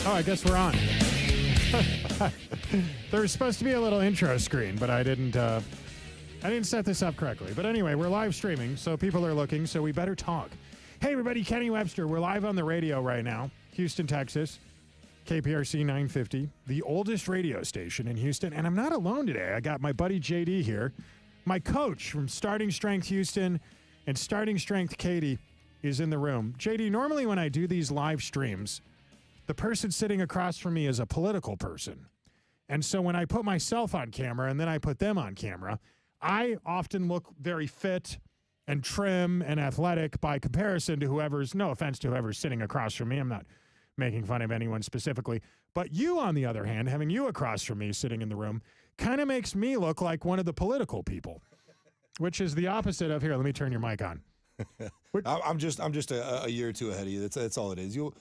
Oh, I guess we're on. There was supposed to be a little intro screen, but I didn't set this up correctly. But anyway, we're live streaming, so people are looking, so we better talk. Hey, everybody, Kenny Webster. We're live on the radio right now, Houston, Texas, KPRC 950, the oldest radio station in Houston. And I'm not alone today. I got my buddy JD here. My coach from Starting Strength Houston and Starting Strength Katy is in the room. JD, normally when I do these live streams, the person sitting across from me is a political person. And so when I put myself on camera and then I put them on camera, I often look very fit and trim and athletic by comparison to whoever's, no offense to whoever's sitting across from me. I'm not making fun of anyone specifically. But you, on the other hand, having you across from me sitting in the room, kind of makes me look like one of the political people, which is the opposite of, here, let me turn your mic on. I'm just a year or two ahead of you. That's all it is. You'll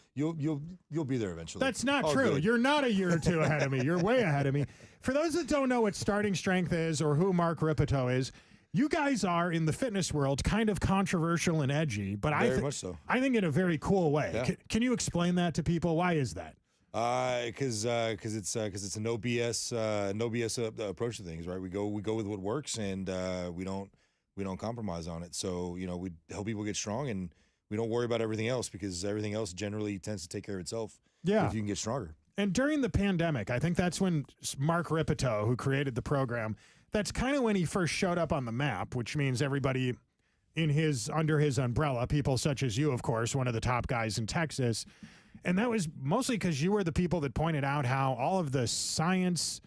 be there eventually. That's not all true. Good. You're not a year or two ahead of me. You're way ahead of me. For those that don't know what Starting Strength is or who Mark Ripito is, you guys are in the fitness world kind of controversial and edgy, but very much so. I think in a very cool way. Yeah. Can you explain that to people? Why is that? Because it's a no BS approach to things, right? We go with what works, and we don't compromise on it. So we help people get strong, and we don't worry about everything else because everything else generally tends to take care of itself. Yeah, if you can get stronger. And during the pandemic, I think that's when Mark Ripito, who created the program, that's kind of when he first showed up on the map, which means everybody under his umbrella, people such as you, of course, one of the top guys in Texas. And that was mostly because you were the people that pointed out how all of the science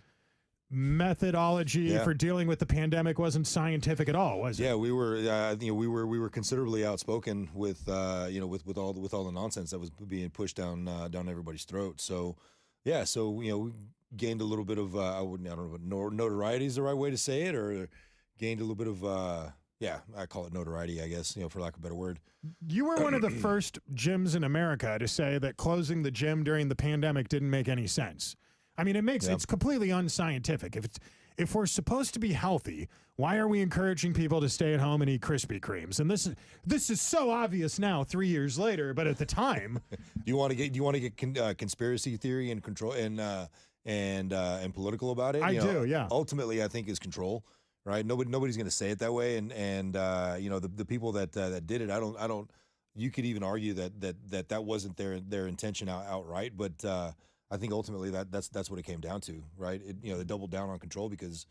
methodology for dealing with the pandemic wasn't scientific at all, was it? Yeah, we were considerably outspoken with with all the nonsense that was being pushed down everybody's throat. So yeah, we gained a little bit of I don't know if notoriety is the right way to say it, or gained a little bit of I call it notoriety, I guess, for lack of a better word. You were one of the first gyms in America to say that closing the gym during the pandemic didn't make any sense. I mean, it's completely unscientific. If we're supposed to be healthy, why are we encouraging people to stay at home and eat Krispy Kremes? And this is so obvious now, 3 years later, but at the time, do you want to get conspiracy theory and control and political about it? I do, yeah. Ultimately, I think is control. Right? Nobody's going to say it that way, and the people that did it, I don't. You could even argue that wasn't their intention outright, but I think ultimately that's what it came down to, right? They doubled down on control because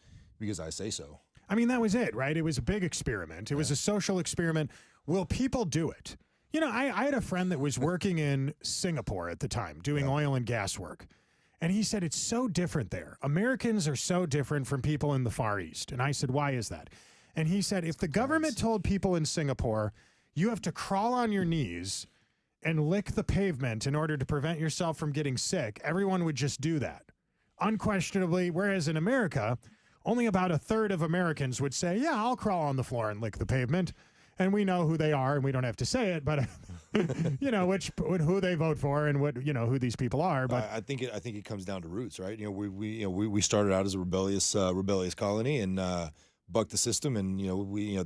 I say so. I mean, that was it, right? It was a big experiment. It was a social experiment. Will people do it? I had a friend that was working in Singapore at the time doing oil and gas work. And he said, it's so different there. Americans are so different from people in the Far East. And I said, why is that? And he said, if the government told people in Singapore, you have to crawl on your knees and lick the pavement in order to prevent yourself from getting sick, everyone would just do that. Unquestionably, whereas in America, only about a third of Americans would say, yeah, I'll crawl on the floor and lick the pavement. And we know who they are, and we don't have to say it, but who they vote for and who these people are. But I think it comes down to roots, right? We started out as a rebellious colony and bucked the system, and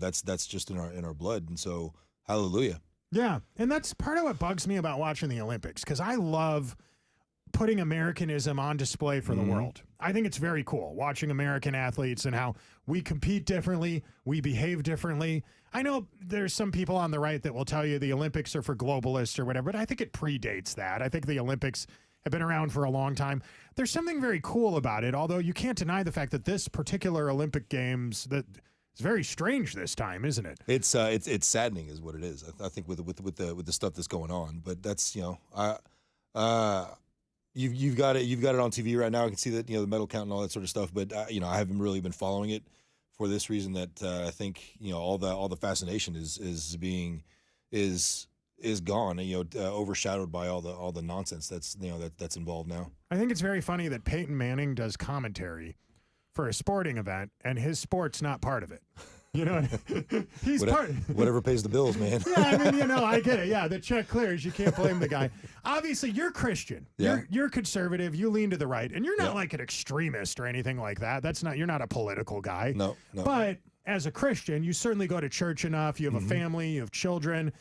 that's just in our blood, and so hallelujah. Yeah, and that's part of what bugs me about watching the Olympics, because I love putting Americanism on display for the world. I think it's very cool watching American athletes and how we compete differently, we behave differently. I know there's some people on the right that will tell you the Olympics are for globalists or whatever, but I think it predates that. I think the Olympics have been around for a long time. There's something very cool about it, although you can't deny the fact that this particular Olympic Games that it's very strange this time, isn't it? It's saddening, is what it is. I think with the stuff that's going on, but that's You've got it on TV right now. I can see that the medal count and all that sort of stuff. But I haven't really been following it for this reason that I think all the fascination is gone. Overshadowed by all the nonsense that's involved now. I think it's very funny that Peyton Manning does commentary for a sporting event, and his sport's not part of it. He's whatever pays the bills, man. Yeah, I mean, I get it. Yeah, the check clears. You can't blame the guy. Obviously, you're Christian. Yeah. You're conservative. You lean to the right, and you're not like an extremist or anything like that. You're not a political guy. No. But as a Christian, you certainly go to church enough. You have a family. You have children.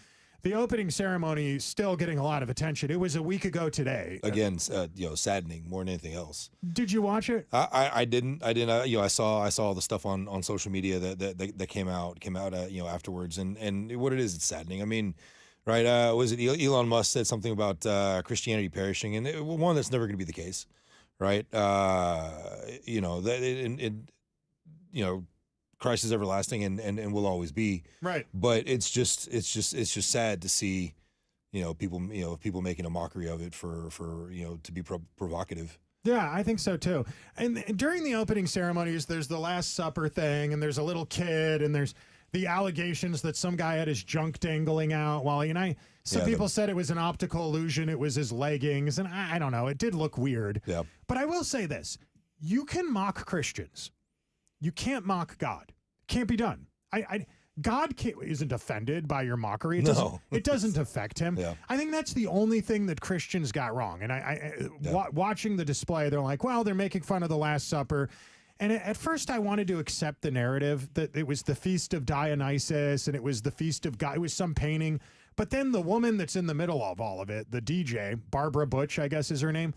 the opening ceremony is still getting a lot of attention. It was a week ago today. Again, saddening more than anything else. Did you watch it? I didn't. I saw all the stuff on social media that came out afterwards, and what it is, it's saddening. I mean, right? Was it Elon Musk said something about Christianity perishing, and one that's never going to be the case, right? Christ is everlasting and will always be. Right. But it's just sad to see, people making a mockery of it for to be provocative. Yeah, I think so too. And during the opening ceremonies, there's the Last Supper thing, and there's a little kid, and there's the allegations that some guy had his junk dangling out while, some people said it was an optical illusion. It was his leggings, and I don't know. It did look weird. Yeah. But I will say this. You can mock Christians. You can't mock God. Can't be done. God isn't offended by your mockery. It doesn't affect him. Yeah. I think that's the only thing that Christians got wrong. And watching the display, they're like, well, they're making fun of the Last Supper. And at first I wanted to accept the narrative that it was the Feast of Dionysus and it was the Feast of God. It was some painting. But then the woman that's in the middle of all of it, the DJ, Barbara Butch, I guess is her name,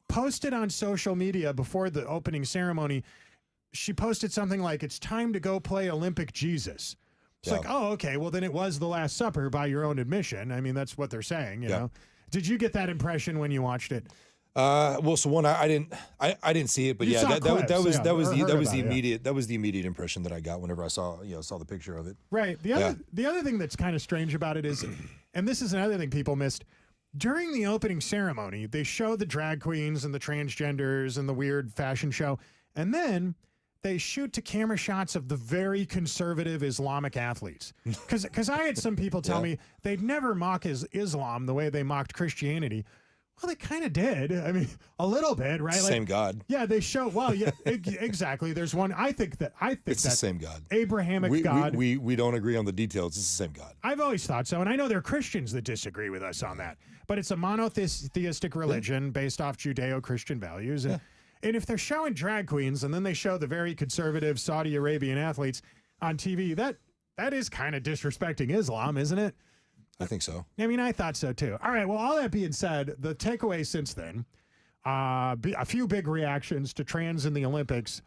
posted on social media before the opening ceremony. She posted something like, it's time to go play Olympic Jesus. It's like, oh, okay, well, then it was the Last Supper by your own admission. I mean, that's what they're saying, you know. Did you get that impression when you watched it? Well, so one, I didn't see it, but You yeah, saw that clips, was yeah, the immediate impression that I got whenever I saw the picture of it. Right. The other thing that's kind of strange about it is, and this is another thing people missed, during the opening ceremony, they show the drag queens and the transgenders and the weird fashion show, and then they shoot to camera shots of the very conservative Islamic athletes. Because I had some people tell me they'd never mock Islam the way they mocked Christianity. Well, they kind of did. I mean, a little bit, right? Same God. Yeah, they show. Well, yeah, exactly. There's one. I think it's the same God. Abrahamic God. We don't agree on the details. It's the same God. I've always thought so, and I know there are Christians that disagree with us on that. But it's a monotheistic religion based off Judeo-Christian values, and if they're showing drag queens and then they show the very conservative Saudi Arabian athletes on TV, that is kind of disrespecting Islam, isn't it? I think so. I mean, I thought so too. All right. Well, all that being said, the takeaway since then, a few big reactions to trans in the Olympics.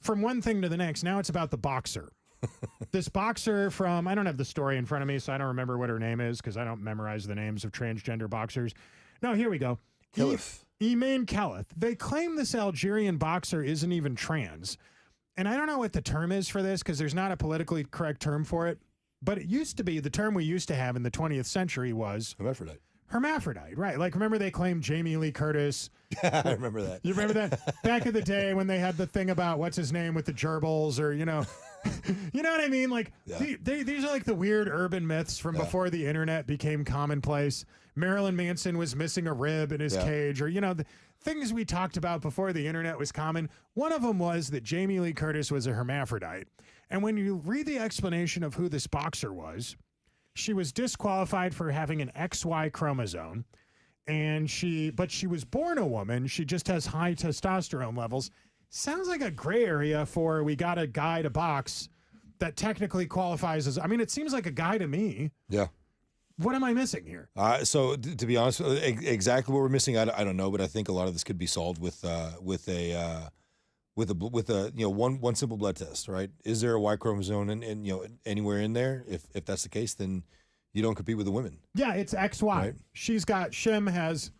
From one thing to the next, now it's about the boxer. This boxer from, I don't have the story in front of me, so I don't remember what her name is because I don't memorize the names of transgender boxers. No, here we go. Iman Khalif. They claim this Algerian boxer isn't even trans. And I don't know what the term is for this because there's not a politically correct term for it. But it used to be, the term we used to have in the 20th century was hermaphrodite, right? Like, remember they claimed Jamie Lee Curtis. I remember that. You remember that? Back in the day when they had the thing about what's his name with the gerbils or, you know what I mean? Like, these are like the weird urban myths from before the internet became commonplace. Marilyn Manson was missing a rib in his cage, or, the things we talked about before the internet was common. One of them was that Jamie Lee Curtis was a hermaphrodite. And when you read the explanation of who this boxer was, she was disqualified for having an XY chromosome, but she was born a woman. She just has high testosterone levels. Sounds like a gray area for we got a guy to box that technically qualifies as, I mean, it seems like a guy to me. Yeah. What am I missing here? So to be honest, exactly what we're missing, I don't know, but I think a lot of this could be solved with one simple blood test, right? Is there a Y chromosome and anywhere in there? If that's the case, then you don't compete with the women. Yeah, it's XY. Right? Shim has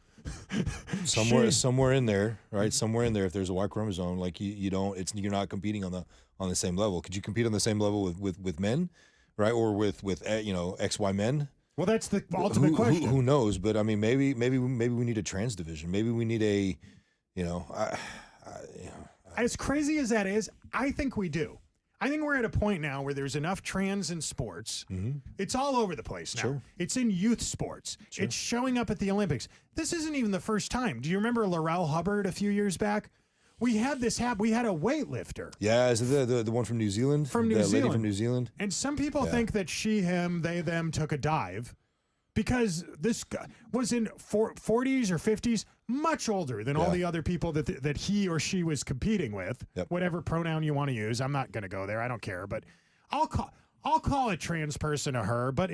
somewhere in there, right? Somewhere in there, if there's a Y chromosome, like you're not competing on the same level. Could you compete on the same level with men, right? Or with XY men? Well, that's the ultimate question. Who knows? But I mean, maybe we need a trans division. Maybe we need a, as crazy as that is, I think we do. I think we're at a point now where there's enough trans in sports. Mm-hmm. It's all over the place now. Sure. It's in youth sports. Sure. It's showing up at the Olympics. This isn't even the first time. Do you remember Laurel Hubbard a few years back? We had this happen. We had a weightlifter. Yeah, is it the one from New Zealand? From New Zealand. Lady from New Zealand. And some people think that she, him, they, them took a dive because this guy was in 40s or 50s, much older than all the other people that he or she was competing with. Yep. Whatever pronoun you want to use. I'm not going to go there. I don't care. But I'll call a trans person a her, but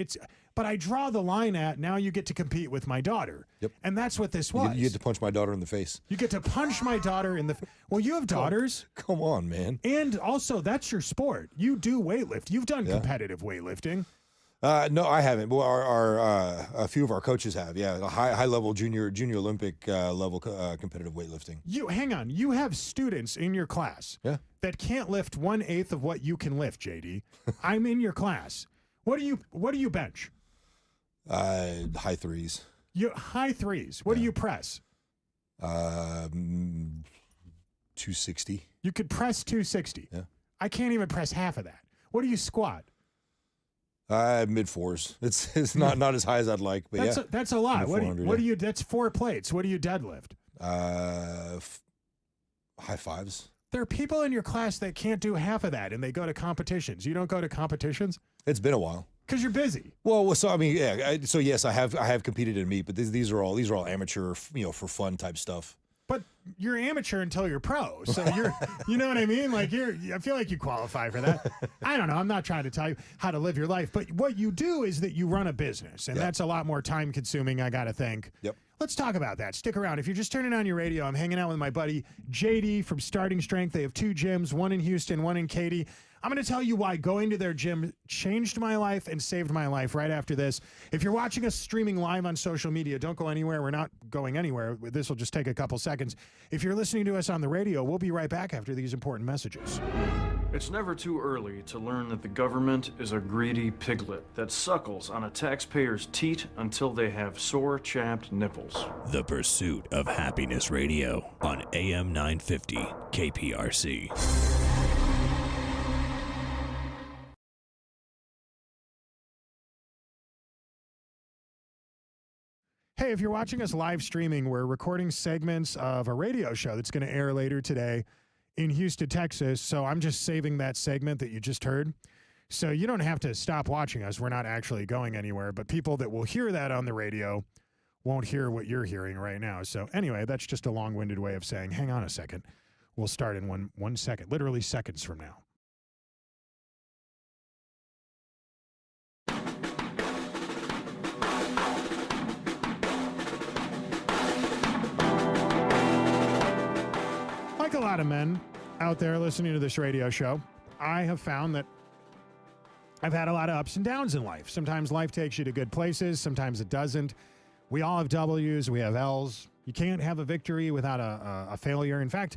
I draw the line at now you get to compete with my daughter. Yep. And that's what this was. You get to punch my daughter in the face. You get to punch my daughter in the well, you have daughters. Come on, man. And also, that's your sport. You do weightlift. You've done competitive weightlifting. No, I haven't. Well, a few of our coaches have. Yeah, a high level junior Olympic level competitive weightlifting. Hang on. You have students in your class that can't lift 1/8 of what you can lift, JD. I'm in your class. What do you bench? High threes. High threes. What do you press? 260. You could press 260. Yeah. I can't even press half of that. What do you squat? Mid fours. It's not as high as I'd like, but that's a lot. What do you? That's 4 plates. What do you deadlift? High fives. There are people in your class that can't do half of that, and they go to competitions. You don't go to competitions? It's been a while. Because you're busy. Well, so I mean, yeah. So yes, I have competed in meet, but these are all amateur, for fun type stuff. But you're amateur until you're pro, so you know what I mean? Like I feel like you qualify for that. I don't know. I'm not trying to tell you how to live your life, but what you do is that you run a business, and that's a lot more time consuming. I got to think. Yep. Let's talk about that. Stick around. If you're just turning on your radio, I'm hanging out with my buddy JD from Starting Strength. They have 2 gyms, one in Houston, one in Katy. I'm going to tell you why going to their gym changed my life and saved my life right after this. If you're watching us streaming live on social media, don't go anywhere. We're not going anywhere. This will just take a couple seconds. If you're listening to us on the radio, we'll be right back after these important messages. It's never too early to learn that the government is a greedy piglet that suckles on a taxpayer's teat until they have sore, chapped nipples. The Pursuit of Happiness Radio on AM 950 KPRC. Hey, if you're watching us live streaming, we're recording segments of a radio show that's going to air later today in Houston, Texas. So I'm just saving that segment that you just heard. So you don't have to stop watching us. We're not actually going anywhere, but people that will hear that on the radio won't hear what you're hearing right now. So anyway, that's just a long-winded way of saying, hang on a second. We'll start in one second, literally seconds from now. Like a lot of men out there listening to this radio show, I have found that I've had a lot of ups and downs in life. Sometimes life takes you to good places. Sometimes it doesn't. We all have W's. We have L's. You can't have a victory without a failure. In fact,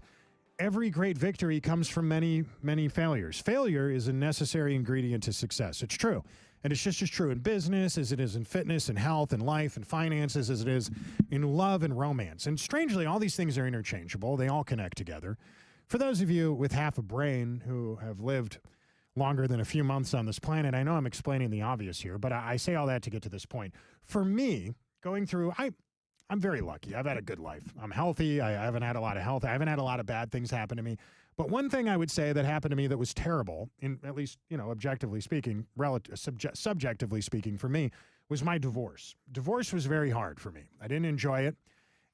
every great victory comes from many, many failures. Failure is a necessary ingredient to success. It's true. And it's just as true in business as it is in fitness and health and life and finances as it is in love and romance. And strangely, all these things are interchangeable. They all connect together. For those of you with half a brain who have lived longer than a few months on this planet, I know I'm explaining the obvious here, but I say all that to get to this point. For me, going through, I'm very lucky. I've had a good life. I'm healthy. I haven't had a lot of health. I haven't had a lot of bad things happen to me. But one thing I would say that happened to me that was terrible, in at least, objectively speaking, subjectively speaking for me, was my divorce. Divorce was very hard for me. I didn't enjoy it.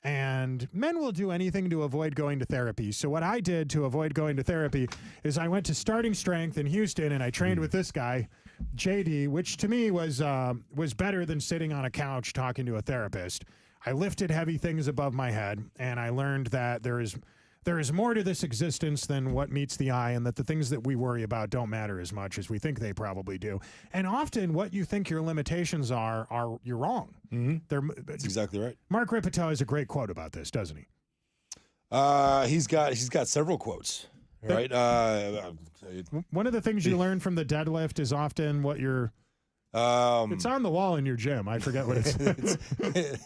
And men will do anything to avoid going to therapy. So what I did to avoid going to therapy is I went to Starting Strength in Houston and I trained with this guy, JD, which to me was better than sitting on a couch talking to a therapist. I lifted heavy things above my head, and I learned that there is more to this existence than what meets the eye, and that the things that we worry about don't matter as much as we think they probably do. And often what you think your limitations are you're wrong. Mm-hmm. That's exactly right. Mark Ripito has a great quote about this, doesn't he? He's got several quotes, right? One of the things you learn from the deadlift is often what you're... it's on the wall in your gym. I forget what it's.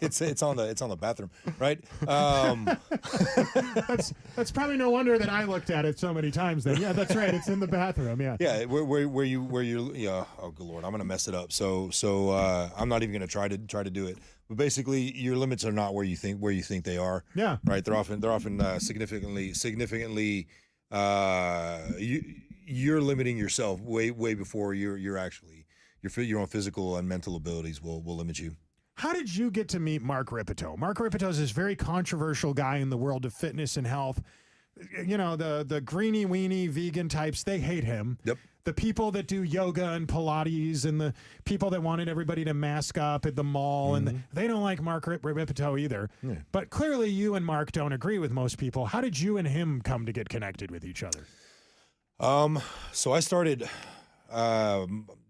it's on the bathroom, right? That's probably no wonder that I looked at it so many times. Then yeah, that's right. It's in the bathroom. Yeah. Yeah. Where you oh good Lord, I'm gonna mess it up. So I'm not even gonna try to do it. But basically, your limits are not where you think they are. Yeah. Right. They're often significantly. You're limiting yourself way before you're actually. Your own physical and mental abilities will limit you. How did you get to meet Mark Ripito? Mark Ripito is this very controversial guy in the world of fitness and health. the greeny weenie vegan types, they hate him. Yep. The people that do yoga and Pilates and the people that wanted everybody to mask up at the mall, and they don't like Mark Ripito either. Yeah. But clearly you and Mark don't agree with most people. How did you and him come to get connected with each other? So I started, I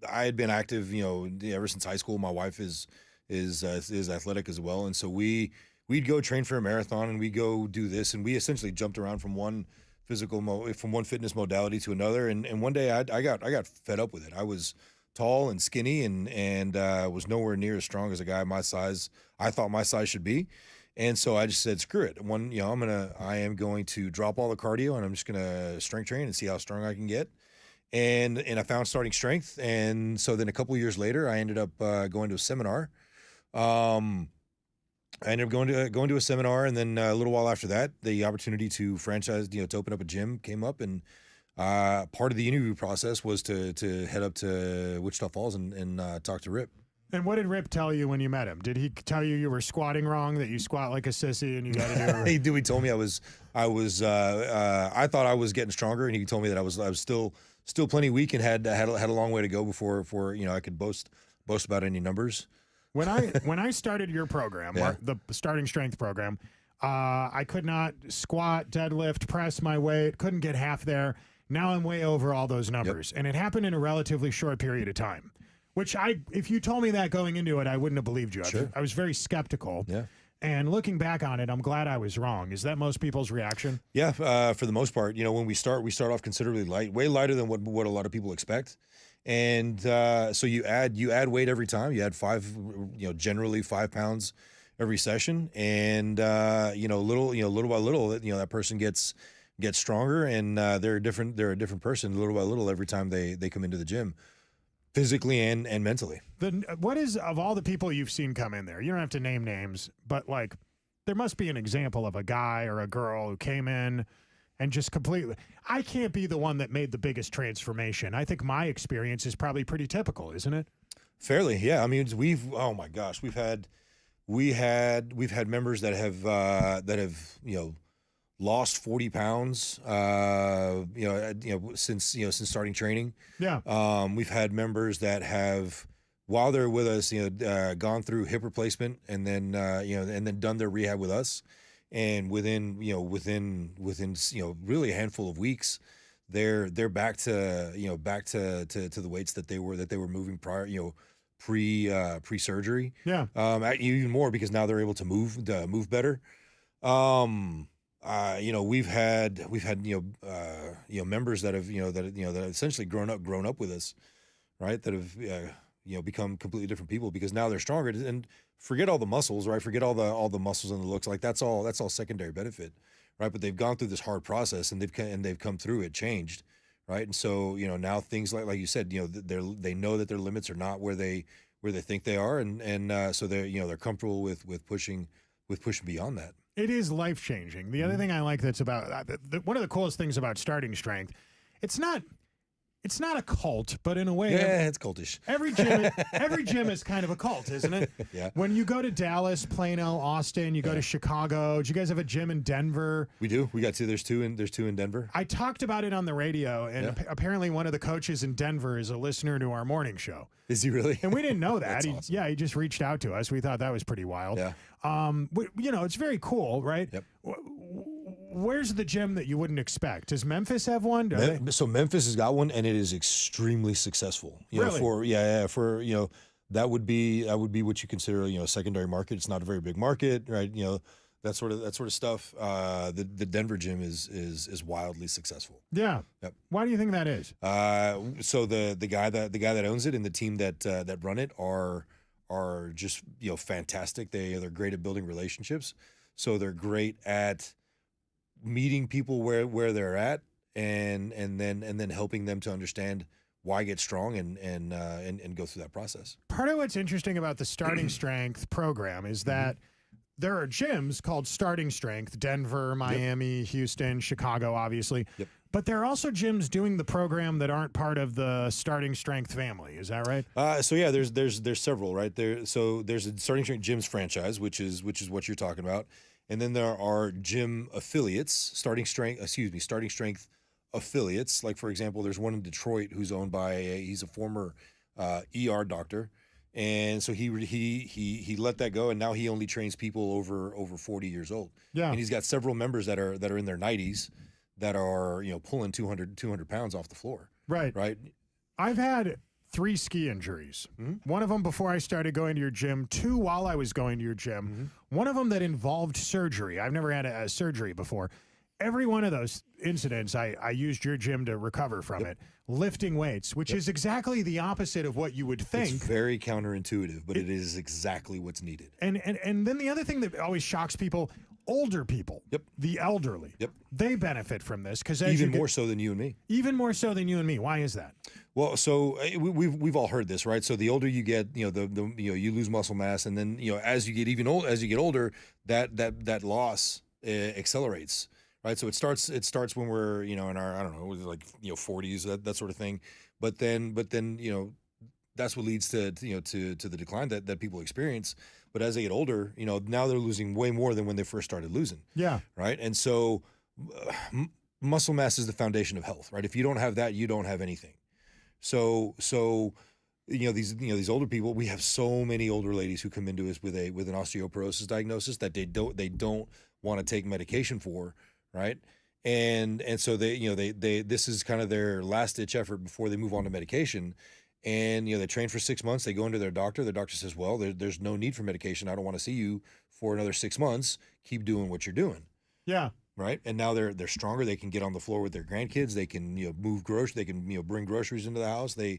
had been active, ever since high school. My wife is athletic as well. And so we'd go train for a marathon, and we'd go do this, and we essentially jumped around from one fitness modality to another. And one day I got fed up with it. I was tall and skinny and was nowhere near as strong as a guy my size, I thought my size should be. And so I just said, screw it. I am going to drop all the cardio, and I'm just going to strength train and see how strong I can get. And I found starting strength. And so then a couple of years later, I ended up going to a seminar. I ended up going to a seminar, and then a little while after that, the opportunity to franchise, to open up a gym came up, and part of the interview process was to head up to Wichita Falls and talk to Rip. And what did Rip tell you when you met him? Did he tell you were squatting wrong, that you squat like a sissy and you got to do it? He told me I thought I was getting stronger, and he told me that I was still plenty weak and had a long way to go before I could boast about any numbers. When I started your program, the starting strength program, I could not squat, deadlift, press my weight, couldn't get half there. Now I'm way over all those numbers. And it happened in a relatively short period of time, which if you told me that going into it, I wouldn't have believed you. Sure. I was very skeptical. Yeah. And looking back on it, I'm glad I was wrong. Is that most people's reaction? Yeah, for the most part. When we start off considerably light, way lighter than what a lot of people expect. And so you add weight every time. You add generally 5 pounds every session, and little by little, that person gets stronger, and they're a different person little by little every time they come into the gym, physically and mentally. What is, of all the people you've seen come in there, you don't have to name names, but like there must be an example of a guy or a girl who came in and just completely, I can't be the one that made the biggest transformation. I think my experience is probably pretty typical, isn't it? Fairly, yeah. I mean, we've had members that have lost 40 pounds, since starting training. Yeah. We've had members that have, while they're with us, gone through hip replacement and then done their rehab with us. And within really a handful of weeks, they're back to the weights that they were moving prior, pre-surgery. Yeah. Even more because now they're able to move better. We've had members that have essentially grown up with us, right? That have become completely different people because now they're stronger. And forget all the muscles, right? Forget all the muscles and the looks. Like that's all secondary benefit, right? But they've gone through this hard process and they've come through it, changed, right? And so now things like you said, they know that their limits are not where they think they are, and so they're comfortable with pushing beyond that. It is life changing. The other thing I like that's about one of the coolest things about starting strength, it's not a cult, but in a way, it's cultish. Every gym is kind of a cult, isn't it? Yeah. When you go to Dallas, Plano, Austin, you go to Chicago. Do you guys have a gym in Denver? We do. We got two. There's two in Denver. I talked about it on the radio, and apparently one of the coaches in Denver is a listener to our morning show. Is he really? And we didn't know that. Awesome. He just reached out to us. We thought that was pretty wild. Yeah. It's very cool, right? Yep. Where's the gym that you wouldn't expect? Does Memphis have one? So Memphis has got one, and it is extremely successful. Really? That would be what you consider a secondary market. It's not a very big market, right? That sort of stuff. The Denver gym is wildly successful. Yeah. Yep. Why do you think that is? So the guy that owns it and the team that run it are just fantastic. They're great at building relationships. So they're great at meeting people where they're at and then helping them to understand why get strong and go through that process. Part of what's interesting about the starting strength program is that there are gyms called Starting Strength, Denver, Miami, Houston, Chicago, obviously. Yep. But there are also gyms doing the program that aren't part of the Starting Strength family. Is that right? So yeah, there's several, right? So there's a Starting Strength Gyms franchise, which is what you're talking about. And then there are gym affiliates, starting strength affiliates. Like, for example, there's one in Detroit who's owned by he's a former ER doctor. And so he let that go, and now he only trains people over 40 years old. Yeah. And he's got several members that are in their 90s that are, pulling 200 pounds off the floor. Right. Right. I've had 3 ski injuries. One of them before I started going to your gym, 2 while I was going to your gym. One of them that involved surgery. I've never had a surgery before. Every one of those incidents, I used your gym to recover from it. Lifting weights, which is exactly the opposite of what you would think. It's very counterintuitive, but it is exactly what's needed. And then the other thing that always shocks people, older people, the elderly, they benefit from this because even more so than you and me. Even more so than you and me. Why is that? Well, so we've all heard this, right? So the older you get, you lose muscle mass, and then as you get older, that loss accelerates. Right, so it starts when we're in our, I don't know, like 40s, that sort of thing, but then that's what leads to the decline that people experience. But as they get older, now they're losing way more than when they first started losing. Yeah. Right, and so muscle mass is the foundation of health. Right, if you don't have that, you don't have anything. So these older people, we have so many older ladies who come into us with an osteoporosis diagnosis that they don't want to take medication for. Right. And so they this is kind of their last ditch effort before they move on to medication. And, they train for 6 months. They go into their doctor. The doctor says, well, there's no need for medication. I don't want to see you for another 6 months. Keep doing what you're doing. Yeah. Right. And now they're stronger. They can get on the floor with their grandkids. They can, move groceries. They can, bring groceries into the house. Should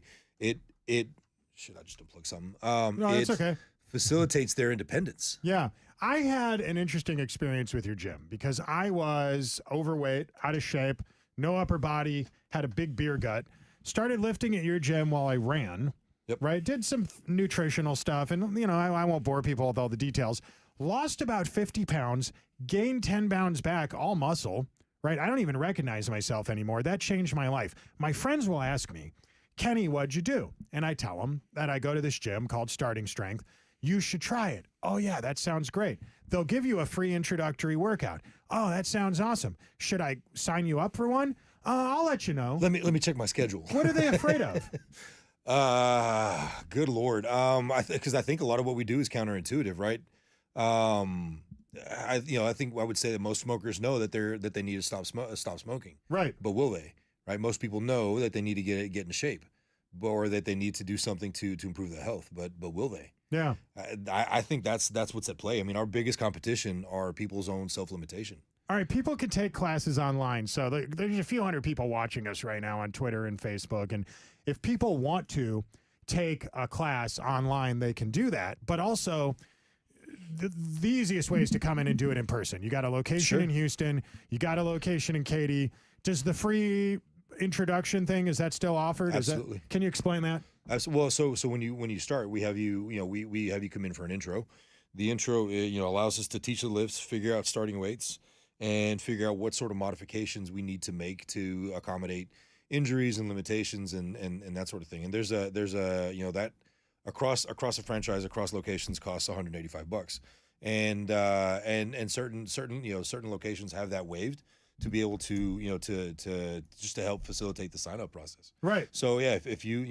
I just unplug something? No, that's okay. Facilitates their independence. Yeah. I had an interesting experience with your gym because I was overweight, out of shape, no upper body, had a big beer gut, started lifting at your gym while I ran, right? Did some nutritional stuff, and, I won't bore people with all the details. Lost about 50 pounds, gained 10 pounds back, all muscle, right? I don't even recognize myself anymore. That changed my life. My friends will ask me, Kenny, what'd you do? And I tell them that I go to this gym called Starting Strength. You should try it. Oh, yeah, that sounds great. They'll give you a free introductory workout. Oh, that sounds awesome. Should I sign you up for one? I'll let you know. Let me check my schedule. What are they afraid of? Good Lord. Because I think a lot of what we do is counterintuitive, right? I think I would say that most smokers know that they need to stop smoking. Right. But will they? Right. Most people know that they need to get into shape, or that they need to do something to improve their health. But will they? Yeah. I think that's what's at play. I mean, our biggest competition are people's own self-limitation. All right, people can take classes online. So there's a few hundred people watching us right now on Twitter and Facebook. And if people want to take a class online, they can do that. But also, the easiest way is to come in and do it in person. You got a location in Houston. You got a location in Katy. Does the free introduction thing, is that still offered? Absolutely. Can you explain that? Well, so when you start, we have you we have you come in for an intro. The intro allows us to teach the lifts, figure out starting weights, and figure out what sort of modifications we need to make to accommodate injuries and limitations and that sort of thing. And there's a that across a franchise, across locations, costs $185, and certain locations have that waived to be able to to just to help facilitate the sign up process. Right. So yeah, if you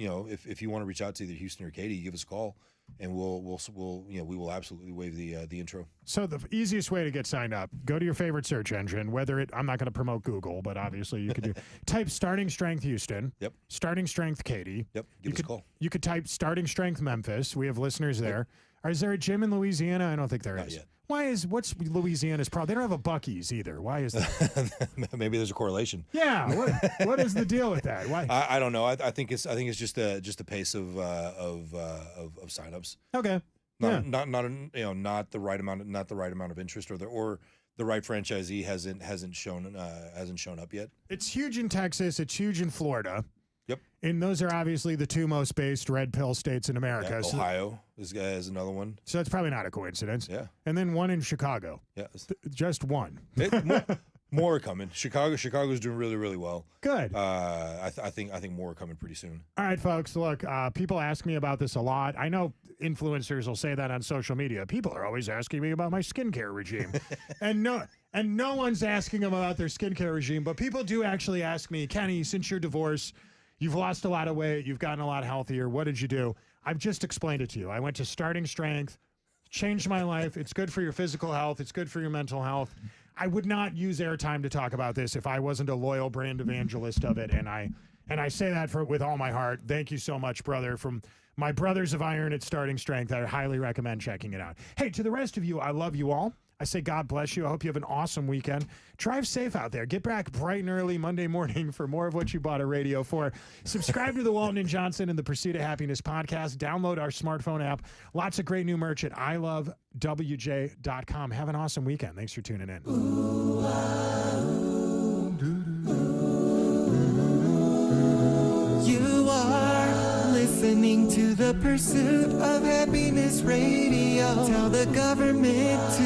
want to reach out to either Houston or Katy, give us a call, and we will absolutely waive the intro. So the easiest way to get signed up, go to your favorite search engine, I'm not going to promote Google, but obviously you could do type Starting Strength Houston. Yep. Starting Strength Katy. Yep. Give us a call. You could type Starting Strength Memphis. We have listeners there. Yep. Or is there a gym in Louisiana? I don't think there is. Not yet. What's Louisiana's problem? They don't have a Buc-ee's either. Why is that? Maybe there's a correlation. Yeah. What is the deal with that? Why? I don't know. I think it's just the pace of signups. Okay. Not the right amount of interest, or the right franchisee hasn't shown up yet. It's huge in Texas. It's huge in Florida. Yep. And those are obviously the two most based red pill states in America. Yeah, Ohio is another one. So that's probably not a coincidence. Yeah. And then one in Chicago. Yeah. Just one. More are coming. Chicago's doing really, really well. Good. I think more are coming pretty soon. All right, folks. Look, people ask me about this a lot. I know influencers will say that on social media. People are always asking me about my skincare regime, and no one's asking them about their skincare regime. But people do actually ask me, Kenny, since your divorce, you've lost a lot of weight, you've gotten a lot healthier. What did you do? I've just explained it to you. I went to Starting Strength, changed my life. It's good for your physical health. It's good for your mental health. I would not use airtime to talk about this if I wasn't a loyal brand evangelist of it, and I say that with all my heart. Thank you so much, brother, from my brothers of iron at Starting Strength. I highly recommend checking it out. Hey, to the rest of you, I love you all. I say God bless you. I hope you have an awesome weekend. Drive safe out there. Get back bright and early Monday morning for more of what you bought a radio for. Subscribe to the Walton and Johnson and the Pursuit of Happiness podcast. Download our smartphone app. Lots of great new merch at ilovewj.com. Have an awesome weekend. Thanks for tuning in. You are listening to the Pursuit of Happiness radio. Tell the government to